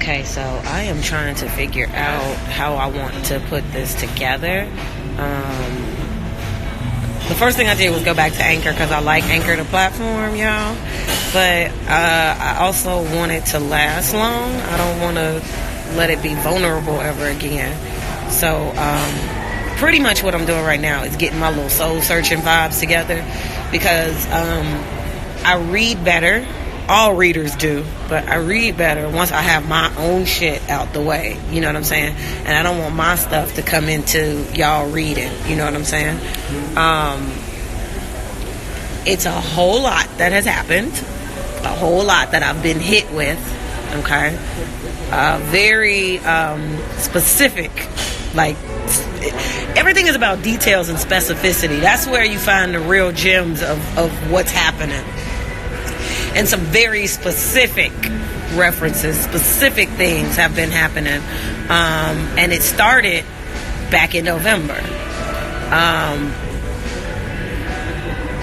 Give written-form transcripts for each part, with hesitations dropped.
Okay, so I am trying to figure out how I want to put this together. The first thing I did was go back to Anchor because I like Anchor, the platform, y'all. But I also want it to last long. I don't want to let it be vulnerable ever again. So pretty much what I'm doing right now is getting my little soul searching vibes together because I read better. All readers do, but I read better once I have my own shit out the way. You know what I'm saying? And I don't want my stuff to come into y'all reading. You know what I'm saying? It's a whole lot that has happened. A whole lot that I've been hit with. Okay? Very specific. Like, everything is about details and specificity. That's where you find the real gems of what's happening. And some very specific references, specific things have been happening. And it started back in November.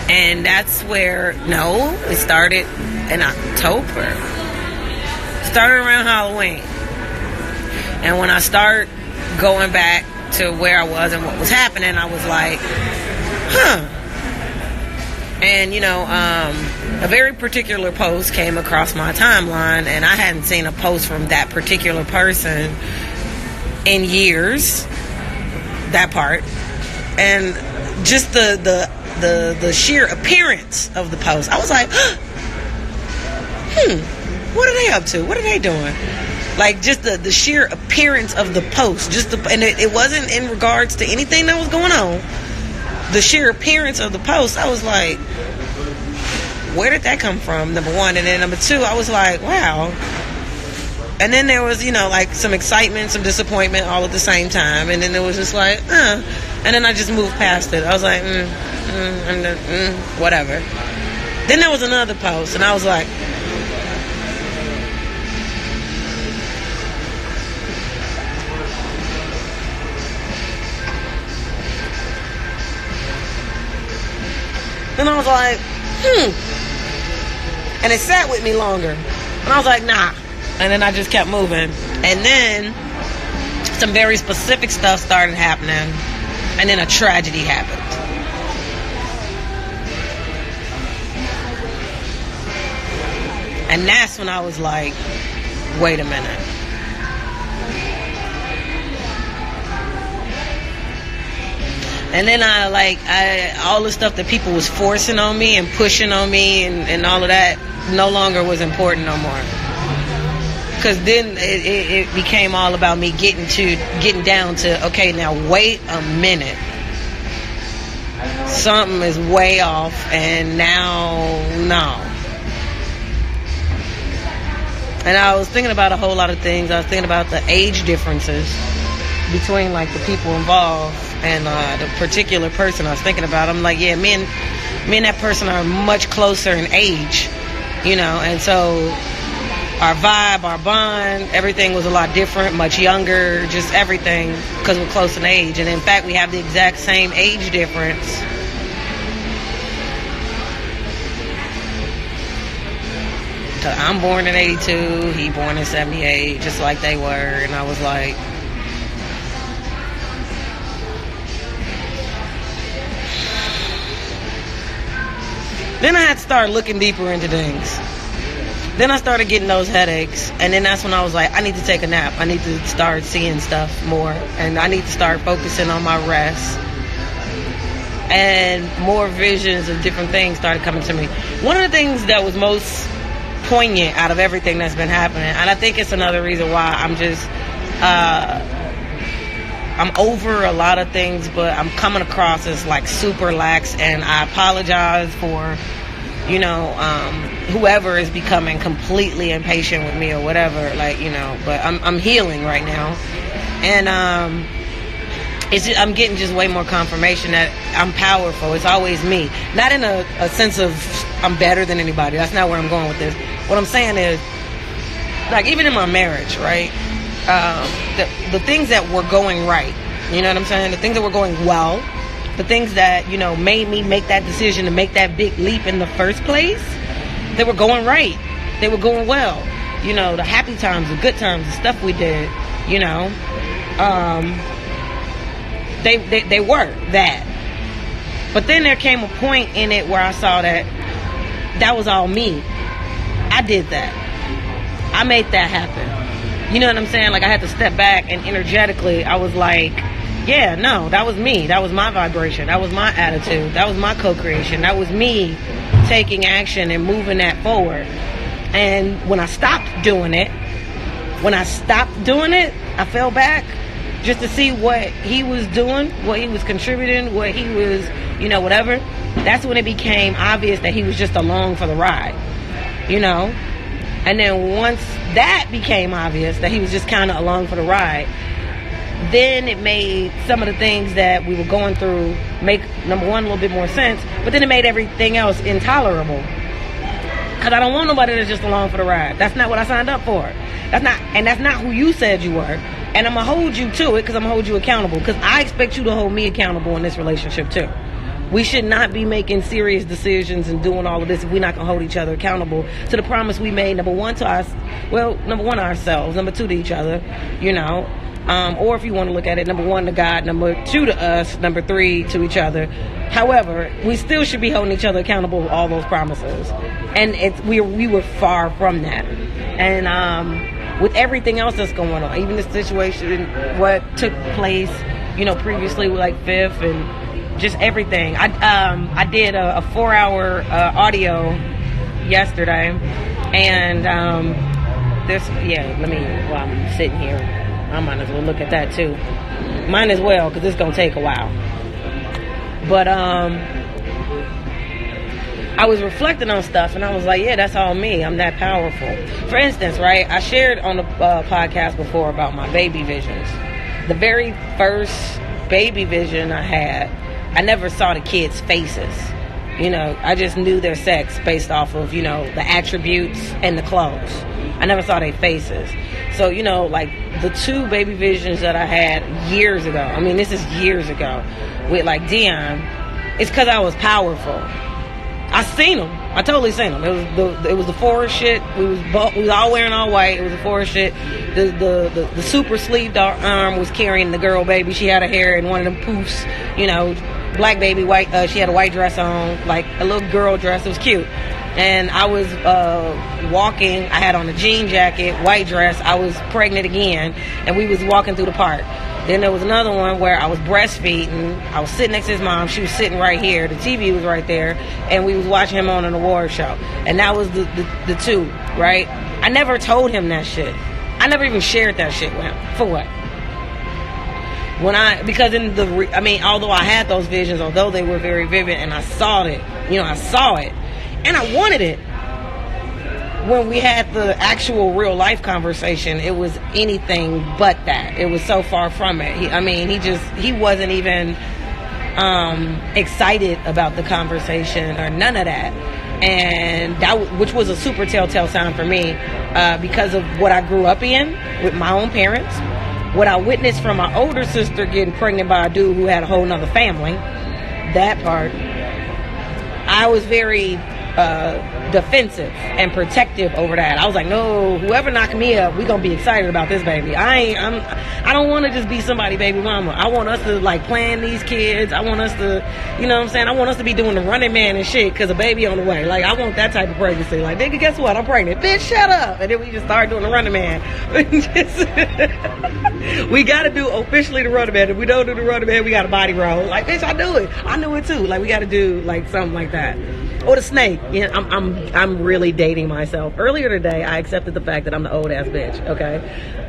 And that's where, it started in October. It started around Halloween. And when I start going back to where I was and what was happening, I was like, And, a very particular post came across my timeline, and I hadn't seen a post from that particular person in years. That part. And just the sheer appearance of the post, I was like, what are they up to? What are they doing? Like, just the sheer appearance of the post. And it wasn't in regards to anything that was going on. The sheer appearance of the post, I was like, where did that come from? Number one. And then number two, I was like, wow. And then there was, like some excitement, some disappointment all at the same time. And then it was just like, And then I just moved past it. I was like, whatever. Then there was another post, and I was like, and I was like, And it sat with me longer. And I was like, nah. And then I just kept moving. And then some very specific stuff started happening. And then a tragedy happened. And that's when I was like, wait a minute. And then all the stuff that people was forcing on me and pushing on me and all of that no longer was important no more. Because then it became all about me getting down to, okay, now wait a minute. Something is way off, and now, no. And I was thinking about a whole lot of things. I was thinking about the age differences between, like, the people involved and the particular person I was thinking about. I'm like, yeah, me and that person are much closer in age, and so our vibe, our bond, everything was a lot different, much younger, just everything, because we're close in age. And in fact, we have the exact same age difference. So I'm born in 82, he born in 78, just like they were. And I was like, then I had to start looking deeper into things. Then I started getting those headaches. And then that's when I was like, I need to take a nap. I need to start seeing stuff more. And I need to start focusing on my rest. And more visions of different things started coming to me. One of the things that was most poignant out of everything that's been happening, and I think it's another reason why I'm just I'm over a lot of things, but I'm coming across as like super lax, and I apologize for whoever is becoming completely impatient with me or whatever, but I'm healing right now, and I'm getting just way more confirmation that I'm powerful. It's always me, not in a sense of I'm better than anybody. That's not where I'm going with this. What I'm saying is, like, even in my marriage, right, the things that were going right, you know what I'm saying, the things that were going well, the things that made me make that decision to make that big leap in the first place, they were going right, they were going well. you know, the happy times, the good times, the stuff we did, you know, they were that. But then there came a point in it where I saw that was all me. I did that. I made that happen. You know what I'm saying? Like, I had to step back, and energetically I was like, yeah, no, that was me. That was my vibration. That was my attitude. That was my co-creation. That was me taking action and moving that forward. And when I stopped doing it, I fell back just to see what he was doing, what he was contributing, what he was, you know, whatever. That's when it became obvious that he was just along for the ride, you know. And then once that became obvious, that he was just kind of along for the ride, then it made some of the things that we were going through make, number one, a little bit more sense, but then it made everything else intolerable. Because I don't want nobody that's just along for the ride. That's not what I signed up for. That's not who you said you were. And I'm going to hold you to it, because I'm going to hold you accountable, because I expect you to hold me accountable in this relationship too. We should not be making serious decisions and doing all of this if we're not going to hold each other accountable to the promise we made, number one, to ourselves, number two, to each other, you know. Or if you want to look at it, number one, to God, number two, to us, number three, to each other. However, we still should be holding each other accountable with all those promises. And we were far from that. And with everything else that's going on, even the situation, what took place, you know, previously with like Fifth and just everything. I did a 4-hour audio yesterday, and while I'm sitting here, I might as well look at that too. Mine as well, because it's going to take a while. But I was reflecting on stuff, and I was like, yeah, that's all me. I'm that powerful. For instance, right, I shared on the podcast before about my baby visions. The very first baby vision I had, I never saw the kids' faces. You know, I just knew their sex based off of, you know, the attributes and the clothes. I never saw their faces. So, you know, like the two baby visions that I had years ago, I mean, this is years ago, with like Dion, it's because I was powerful. I seen them. I totally seen them. It was the forest shit. We was all wearing all white. It was the forest shit. The super sleeved arm was carrying the girl baby. She had her hair in one of them poofs, you know, black baby, white. She had a white dress on, like a little girl dress. It was cute. And I was walking. I had on a jean jacket, white dress. I was pregnant again, and we was walking through the park. Then there was another one where I was breastfeeding. I was sitting next to his mom. She was sitting right here. The TV was right there, and we was watching him on an award show. And that was the two, right? I never told him that shit. I never even shared that shit with him. For what? Although I had those visions, although they were very vivid, and I saw it, and I wanted it. When we had the actual real life conversation, it was anything but that. It was so far from it. He wasn't even excited about the conversation or none of that. And which was a super telltale sign for me, because of what I grew up in with my own parents, what I witnessed from my older sister getting pregnant by a dude who had a whole nother family. That part, I was very defensive and protective over that. I was like, no, whoever knocked me up, we gonna be excited about this baby. I don't want to just be somebody baby mama. I want us to like plan these kids. I want us to, you know what I'm saying? I want us to be doing the Running Man and shit because a baby on the way. Like, I want that type of pregnancy. Like, nigga, guess what? I'm pregnant. Bitch, shut up. And then we just started doing the Running Man. We gotta do officially the Running Man. If we don't do the Running Man, we got a body roll. Like, bitch, I knew it. I knew it too. Like, we gotta do like something like that. Or the snake. Yeah, I'm really dating myself. Earlier today, I accepted the fact that I'm the old ass bitch. Okay,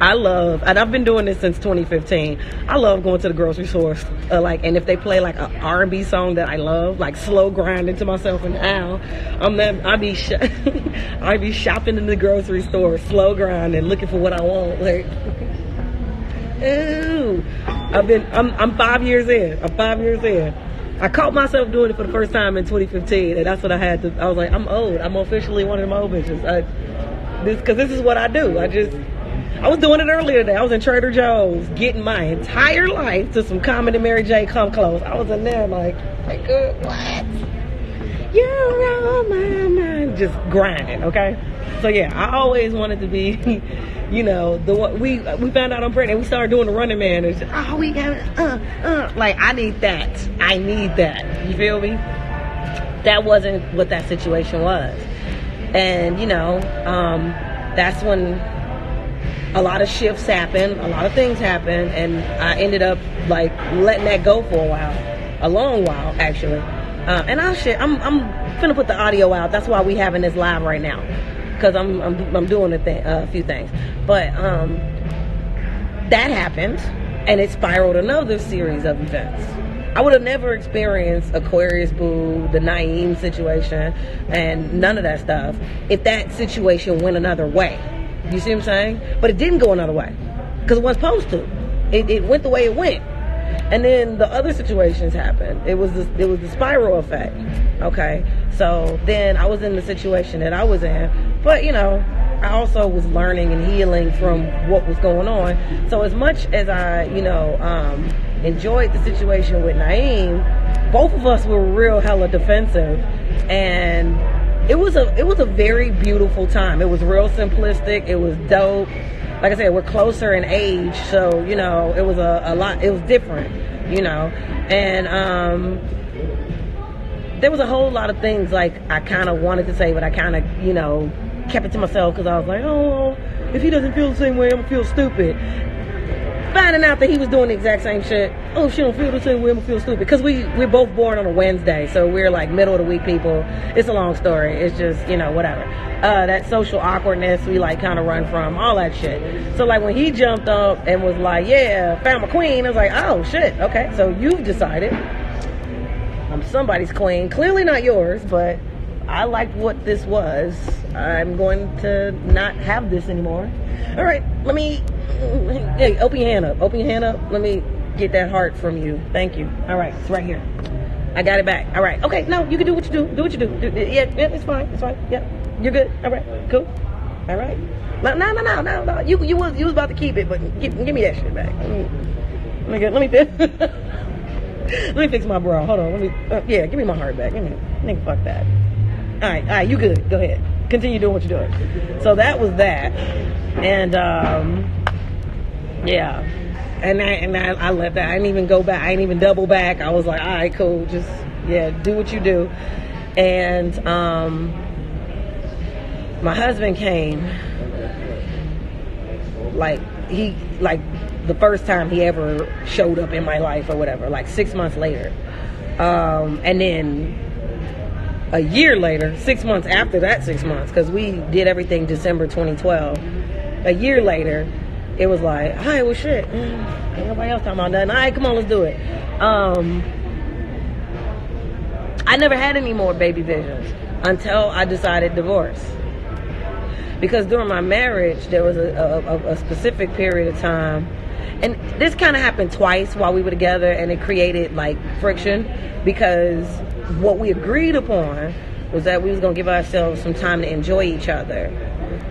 and I've been doing this since 2015. I love going to the grocery store, and if they play like an R&B song that I love, like slow grinding to myself an owl, I be shopping in the grocery store, slow grinding, looking for what I want. Like, ooh, I'm 5 years in. I'm 5 years in. I caught myself doing it for the first time in 2015, and that's what I was like, I'm old. I'm officially one of them old bitches. Because this is what I do. I was doing it earlier today. I was in Trader Joe's getting my entire life to some Common and Mary J. Come Close. I was in there like what? You're on my mind. Just grinding, okay? So yeah, I always wanted to be, you know, the one we found out I'm pregnant. We started doing the Running Man. And we got like I need that. I need that. You feel me? That wasn't what that situation was, and you know, that's when a lot of shifts happened, a lot of things happened, and I ended up like letting that go for a long while actually. And I'm finna put the audio out. That's why we having this live right now, because I'm doing a few things. But that happened, and it spiraled another series of events. I would have never experienced Aquarius Boo, the Naeem situation, and none of that stuff if that situation went another way. You see what I'm saying? But it didn't go another way because it wasn't supposed to. It went the way it went. And then the other situations happened. It was the spiral effect. Okay, so then I was in the situation that I was in, but you know, I also was learning and healing from what was going on. So as much as I, you know, enjoyed the situation with Naeem, both of us were real hella defensive, and it was a very beautiful time. It was real simplistic. It was dope. Like I said, we're closer in age, so you know, it was a lot. It was different, you know, and there was a whole lot of things like I kind of wanted to say, but I kind of, you know, kept it to myself because I was like, oh, if he doesn't feel the same way, I'm gonna feel stupid. Finding out that he was doing the exact same shit. Oh, she don't feel the same way, I'm gonna feel stupid. Because we're both born on a Wednesday, so we're like middle of the week people. It's a long story. It's just, you know, whatever. That social awkwardness we like kind of run from, all that shit. So like when he jumped up and was like, yeah, found my queen, I was like, oh shit, okay. So you've decided I'm somebody's queen. Clearly not yours, but I liked what this was. I'm going to not have this anymore. All right, let me, hey, open your hand up. Open your hand up. Let me get that heart from you. Thank you. All right, it's right here. I got it back. All right. Okay, no, you can do what you do. Do what you do. Yeah, it's fine. It's fine. Yeah, you're good. All right, cool. All right. No. You was about to keep it, but give me that shit back. Let me fix my bra. Hold on. Yeah, give me my heart back. Nigga, fuck that. All right, you good. Go ahead. Continue doing what you're doing. So that was that. And, yeah. And I left that. I didn't even go back. I didn't even double back. I was like, all right, cool. Just, yeah, do what you do. And, my husband came, like the first time he ever showed up in my life or whatever, like 6 months later. And then a year later, 6 months after that 6 months, because we did everything December 2012. A year later, it was like, all right, well, shit. Ain't nobody else talking about nothing. All right, come on, let's do it. I never had any more baby visions until I decided divorce. Because during my marriage, there was a specific period of time, and this kind of happened twice while we were together, and it created like friction, because what we agreed upon was that we was going to give ourselves some time to enjoy each other,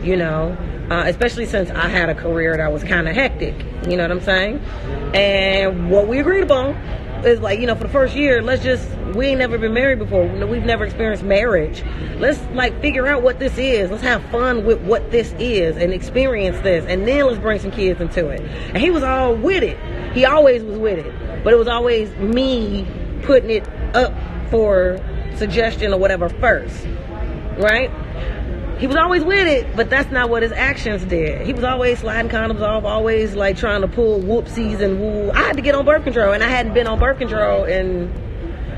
you know, especially since I had a career that was kind of hectic, you know what I'm saying? And what we agreed upon is like, you know, for the first year, we ain't never been married before. We've never experienced marriage. Let's like figure out what this is. Let's have fun with what this is and experience this. And then let's bring some kids into it. And he was all with it. He always was with it. But it was always me putting it up for suggestion or whatever first. Right? He was always with it, but that's not what his actions did. He was always sliding condoms off, always like trying to pull whoopsies and woo. I had to get on birth control, and I hadn't been on birth control in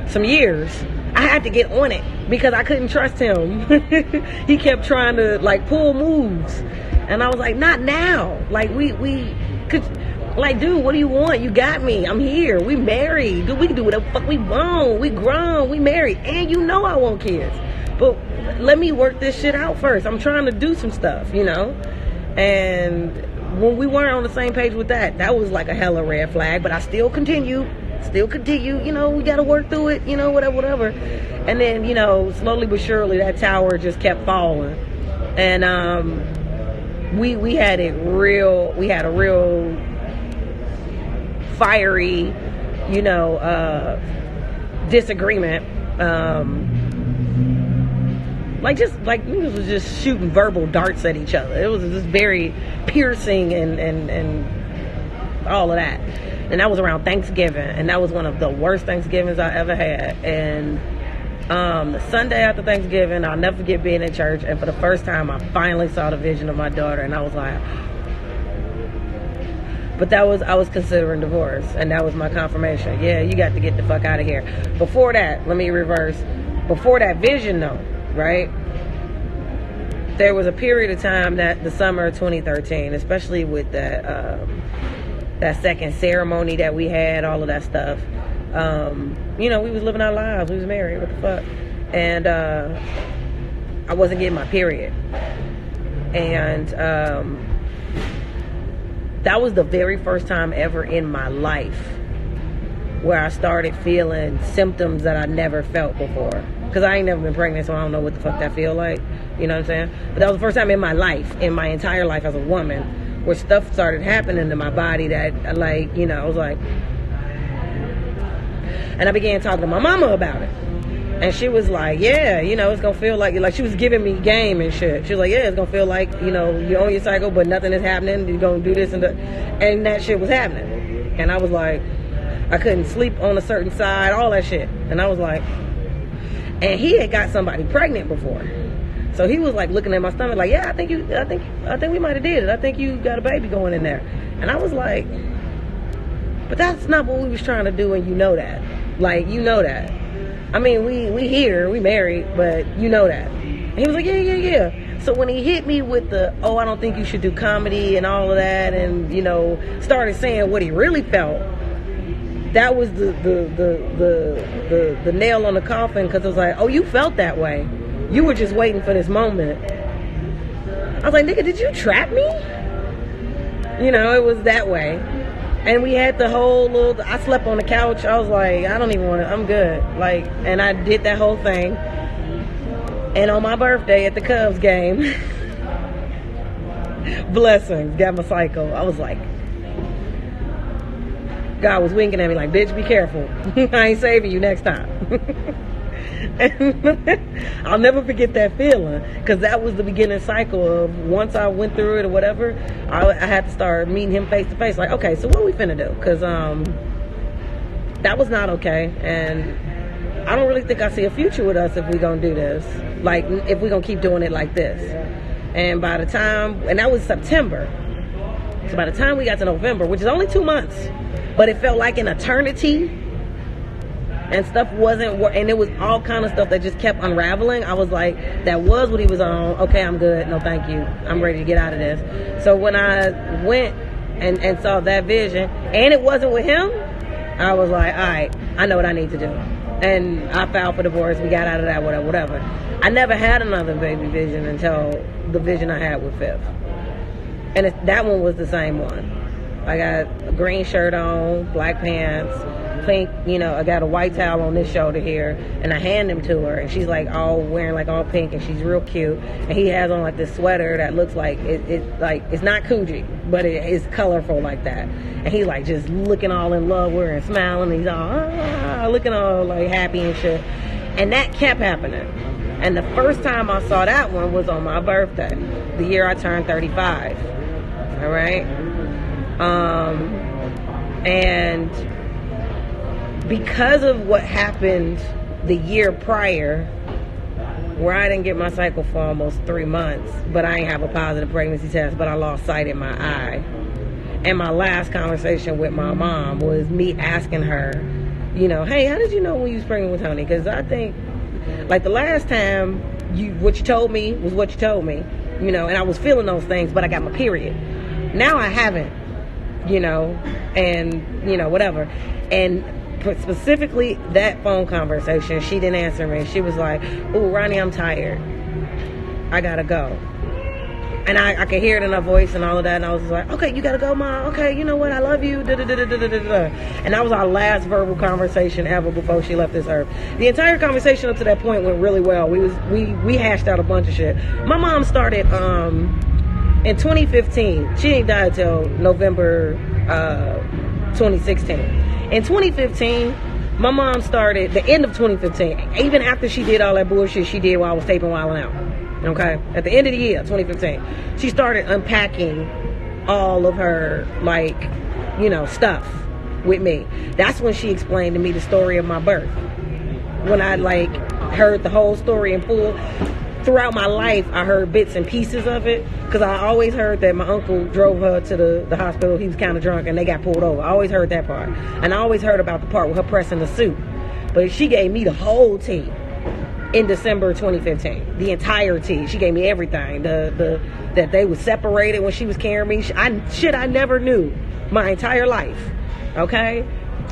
some years. I had to get on it because I couldn't trust him. He kept trying to like pull moves, and I was like, not now. Like we could, like, dude, what do you want? You got me. I'm here. We married. Dude, we can do whatever the fuck we want. We grown. We married, and you know I want kids. But let me work this shit out first. I'm trying to do some stuff, you know? And when we weren't on the same page with that, that was like a hella red flag. But I still continue, you know, we got to work through it, you know, whatever. And then, you know, slowly but surely that tower just kept falling. And we had a real fiery, you know, disagreement. Like, just like we was just shooting verbal darts at each other. It was just very piercing and all of that. And that was around Thanksgiving, and that was one of the worst Thanksgivings I ever had. And the Sunday after Thanksgiving, I'll never forget being in church, and for the first time I finally saw the vision of my daughter, and I was like, but I was considering divorce, and that was my confirmation. Yeah, you got to get the fuck out of here. Before that, let me reverse. Before that vision though, right? There was a period of time, that the summer of 2013, especially with that second ceremony that we had, all of that stuff. We was living our lives. We was married. What the fuck? And I wasn't getting my period. And that was the very first time ever in my life where I started feeling symptoms that I never felt before. Because I ain't never been pregnant, so I don't know what the fuck that feel like. You know what I'm saying? But that was the first time in my life, in my entire life as a woman, where stuff started happening to my body that, like, I was like... And I began talking to my mama about it. And she was like, yeah, it's going to feel like she was giving me game and shit. She was like, yeah, it's going to feel like, you're on your cycle, but nothing is happening. You're going to do this and that. And that shit was happening. And I was like, I couldn't sleep on a certain side, all that shit. And I was like, and he had got somebody pregnant before. So he was like looking at my stomach like, yeah, I think we might have did it. I think you got a baby going in there. And I was like, but that's not what we was trying to do, and you know that. Like, you know that. I mean, we here, we married, but you know that. And he was like, yeah. So when he hit me with the, I don't think you should do comedy and all of that, and, started saying what he really felt, that was the nail on the coffin, because it was like, you felt that way. You were just waiting for this moment. I was like, nigga, did you trap me? It was that way. And we had the whole I slept on the couch. I was like, I don't even want to, I'm good. Like, and I did that whole thing. And on my birthday at the Cubs game, blessings, got my cycle. I was like, God was winking at me like, bitch, be careful. I ain't saving you next time. And I'll never forget that feeling, because that was the beginning cycle of, once I went through it or whatever, I had to start meeting him face to face. Like, okay, so what we finna do? Because that was not okay, and I don't really think I see a future with us if we gonna do this. Like, if we gonna keep doing it like this. And by the time, and that was September, so by the time we got to November, which is only 2 months, but it felt like an eternity. And stuff wasn't, and it was all kind of stuff that just kept unraveling. I was like, that was what he was on. Okay, I'm good. No, thank you. I'm ready to get out of this. So when I went and saw that vision, and it wasn't with him, I was like, all right, I know what I need to do. And I filed for divorce. We got out of that, whatever. I never had another baby vision until the vision I had with Fifth. And that one was the same one. I got a green shirt on, black pants, pink, I got a white towel on this shoulder here, and I hand him to her, and she's like all wearing like all pink, and she's real cute, and he has on like this sweater that looks like it's not Coogee, but it is colorful like that, and he's like just looking all in love with her and smiling, and he's all looking all like happy and shit, and that kept happening. And the first time I saw that one was on my birthday, the year I turned 35. All right. And because of what happened the year prior, where I didn't get my cycle for almost 3 months, but I ain't have a positive pregnancy test, but I lost sight in my eye. And my last conversation with my mom was me asking her, hey, how did you know when you was pregnant with Tony? Because I think, like, the last time what you told me was what you told me, and I was feeling those things, but I got my period. Now I haven't, and, whatever. And specifically that phone conversation, she didn't answer me. She was like, "Ooh, Ronnie, I'm tired. I gotta go." And I could hear it in her voice and all of that. And I was just like, "Okay, you gotta go, Mom. Okay, you know what? I love you." Da, da, da, da, da, da, da. And that was our last verbal conversation ever before she left this earth. The entire conversation up to that point went really well. We hashed out a bunch of shit. My mom started in 2015. She ain't died till November 2016. In 2015, My mom started the end of 2015. Even after she did all that bullshit she did while I was taping Wildin' Out. Okay? At the end of the year, 2015, she started unpacking all of her, like, you know, stuff with me. That's when she explained to me the story of my birth. When I, like, heard the whole story in full. Throughout my life, I heard bits and pieces of it, because I always heard that my uncle drove her to the hospital. He was kind of drunk and they got pulled over. I always heard that part. And I always heard about the part with her pressing the suit. But she gave me the whole tea in December 2015. The entire tea. She gave me everything. That they were separated when she was carrying me. I never knew my entire life. Okay?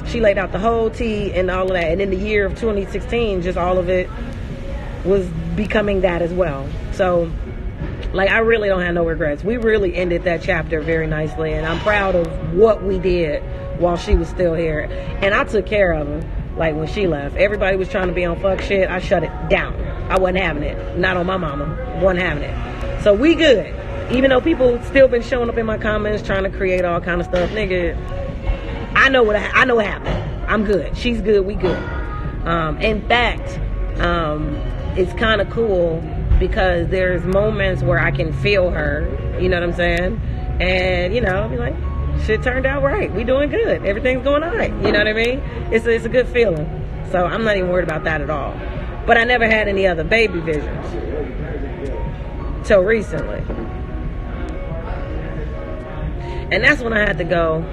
She laid out the whole tea and all of that. And in the year of 2016, just all of it was becoming that as well. So, like, I really don't have no regrets. We really ended that chapter very nicely, and I'm proud of what we did while she was still here. And I took care of her. Like, when she left, everybody was trying to be on fuck shit. I shut it down. I wasn't having it. Not on my mama. Wasn't having it. So we good. Even though people still been showing up in my comments trying to create all kind of stuff, nigga, I know what happened. I'm good. She's good. We good. In fact, it's kind of cool because there's moments where I can feel her, you know what I'm saying? And, you know, be like, shit turned out right. We doing good. Everything's going all right. You know what I mean? It's a good feeling. So I'm not even worried about that at all. But I never had any other baby visions till recently. And that's when I had to go,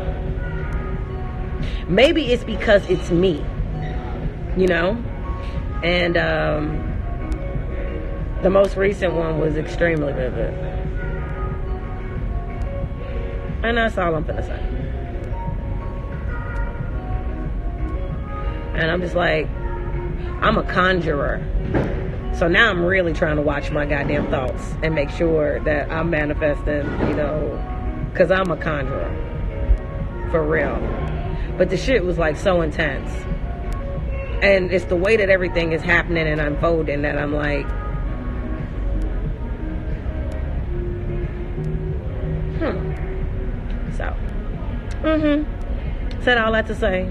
maybe it's because it's me, you know? And, the most recent one was extremely vivid. And that's all I'm gonna say. And I'm just like, I'm a conjurer. So now I'm really trying to watch my goddamn thoughts and make sure that I'm manifesting, you know, because I'm a conjurer. For real. But the shit was like so intense. And it's the way that everything is happening and unfolding that I'm like, So, said all that to say,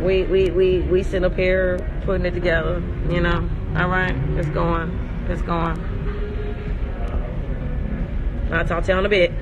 we sit up here putting it together, you know. All right, it's going. I'll talk to you in a bit.